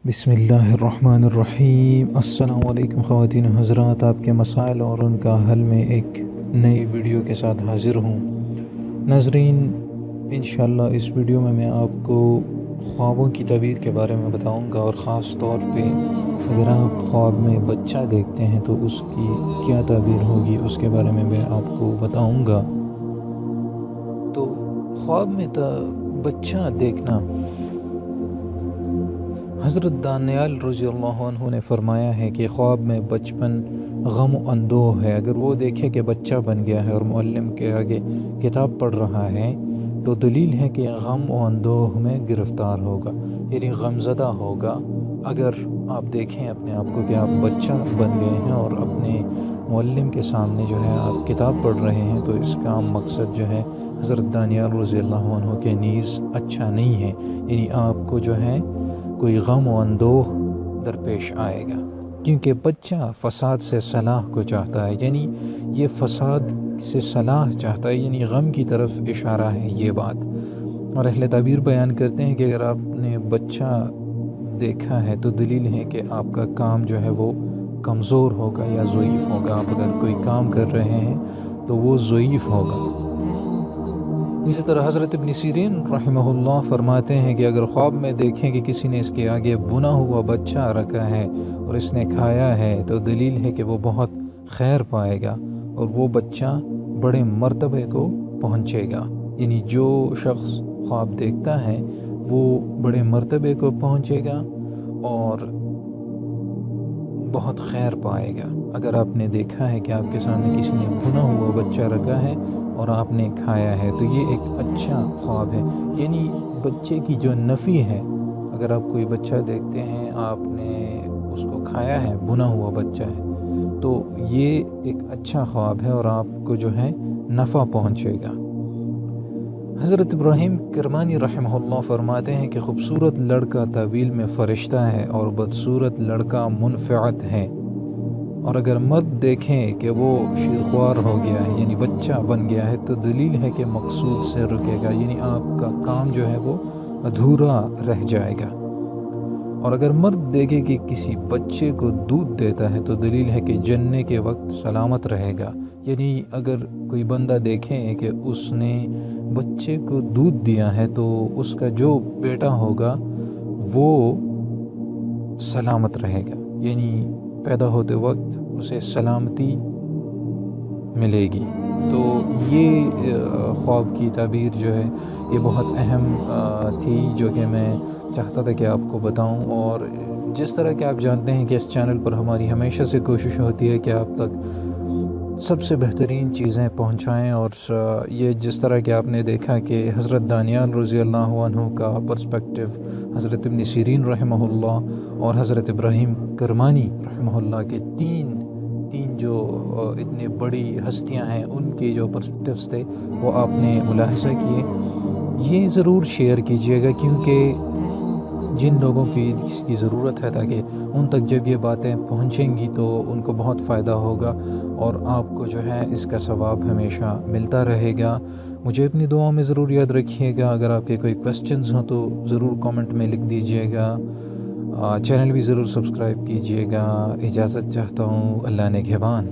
بسم اللہ الرحمن الرحیم۔ السلام علیکم خواتین و حضرات، آپ کے مسائل اور ان کا حل میں ایک نئی ویڈیو کے ساتھ حاضر ہوں۔ ناظرین، انشاءاللہ اس ویڈیو میں آپ کو خوابوں کی تعبیر کے بارے میں بتاؤں گا، اور خاص طور پہ اگر آپ خواب میں بچہ دیکھتے ہیں تو اس کی کیا تعبیر ہوگی اس کے بارے میں آپ کو بتاؤں گا۔ تو خواب میں بچہ دیکھنا، حضرت دانیال رضی اللہ عنہ نے فرمایا ہے کہ خواب میں بچپن غم و اندوہ ہے۔ اگر وہ دیکھے کہ بچہ بن گیا ہے اور معلم کے آگے کتاب پڑھ رہا ہے تو دلیل ہے کہ غم و اندوہ میں گرفتار ہوگا، یعنی غم زدہ ہوگا۔ اگر آپ دیکھیں اپنے آپ کو کہ آپ بچہ بن گئے ہیں اور اپنے معلم کے سامنے جو ہے آپ کتاب پڑھ رہے ہیں، تو اس کا مقصد جو ہے حضرت دانیال رضی اللہ عنہ کے نیز اچھا نہیں ہے، یعنی آپ کو جو ہے کوئی غم و اندوہ درپیش آئے گا، کیونکہ بچہ فساد سے صلاح کو چاہتا ہے، یعنی یہ فساد سے صلاح چاہتا ہے، یعنی غم کی طرف اشارہ ہے یہ بات۔ اور اہل تعبیر بیان کرتے ہیں کہ اگر آپ نے بچہ دیکھا ہے تو دلیل ہے کہ آپ کا کام جو ہے وہ کمزور ہوگا یا ضعیف ہوگا۔ آپ اگر کوئی کام کر رہے ہیں تو وہ ضعیف ہوگا۔ اسی طرح حضرت ابن سیرین رحمہ اللہ فرماتے ہیں کہ اگر خواب میں دیکھیں کہ کسی نے اس کے آگے بنا ہوا بچہ رکھا ہے اور اس نے کھایا ہے تو دلیل ہے کہ وہ بہت خیر پائے گا اور وہ بچہ بڑے مرتبے کو پہنچے گا، یعنی جو شخص خواب دیکھتا ہے وہ بڑے مرتبے کو پہنچے گا اور بہت خیر پائے گا۔ اگر آپ نے دیکھا ہے کہ آپ کے سامنے کسی نے بنا ہوا بچہ رکھا ہے اور آپ نے کھایا ہے تو یہ ایک اچھا خواب ہے، یعنی بچے کی جو نفی ہے، اگر آپ کوئی بچہ دیکھتے ہیں آپ نے اس کو کھایا ہے، بنا ہوا بچہ ہے، تو یہ ایک اچھا خواب ہے اور آپ کو جو ہے نفع پہنچے گا۔ حضرت ابراہیم کرمانی رحمہ اللہ فرماتے ہیں کہ خوبصورت لڑکا طویل میں فرشتہ ہے اور بدصورت لڑکا منفعت ہے، اور اگر مرد دیکھیں کہ وہ شیرخوار ہو گیا ہے، یعنی بچہ بن گیا ہے، تو دلیل ہے کہ مقصود سے رکے گا، یعنی آپ کا کام جو ہے وہ ادھورا رہ جائے گا۔ اور اگر مرد دیکھے کہ کسی بچے کو دودھ دیتا ہے تو دلیل ہے کہ جننے کے وقت سلامت رہے گا، یعنی اگر کوئی بندہ دیکھے کہ اس نے بچے کو دودھ دیا ہے تو اس کا جو بیٹا ہوگا وہ سلامت رہے گا، یعنی پیدا ہوتے وقت اسے سلامتی ملے گی۔ تو یہ خواب کی تعبیر جو ہے یہ بہت اہم تھی، جو کہ میں چاہتا تھا کہ آپ کو بتاؤں۔ اور جس طرح کہ آپ جانتے ہیں کہ اس چینل پر ہماری ہمیشہ سے کوشش ہوتی ہے کہ آپ تک سب سے بہترین چیزیں پہنچائیں، اور یہ جس طرح کہ آپ نے دیکھا کہ حضرت دانیال رضی اللہ عنہ کا پرسپیکٹیو، حضرت ابن سیرین رحمہ اللہ اور حضرت ابراہیم کرمانی رحمہ اللہ کے تین جو اتنی بڑی ہستیاں ہیں ان کے جو پرسپیکٹیوز تھے وہ آپ نے ملاحظہ کیے۔ یہ ضرور شیئر کیجئے گا، کیونکہ جن لوگوں کی اس کی ضرورت ہے، تاکہ ان تک جب یہ باتیں پہنچیں گی تو ان کو بہت فائدہ ہوگا اور آپ کو جو ہے اس کا ثواب ہمیشہ ملتا رہے گا۔ مجھے اپنی دعاؤں میں ضرور یاد رکھیے گا۔ اگر آپ کے کوئی کوسچنز ہوں تو ضرور کامنٹ میں لکھ دیجیے گا۔ چینل بھی ضرور سبسکرائب کیجیے گا۔ اجازت چاہتا ہوں، اللہ نگہبان۔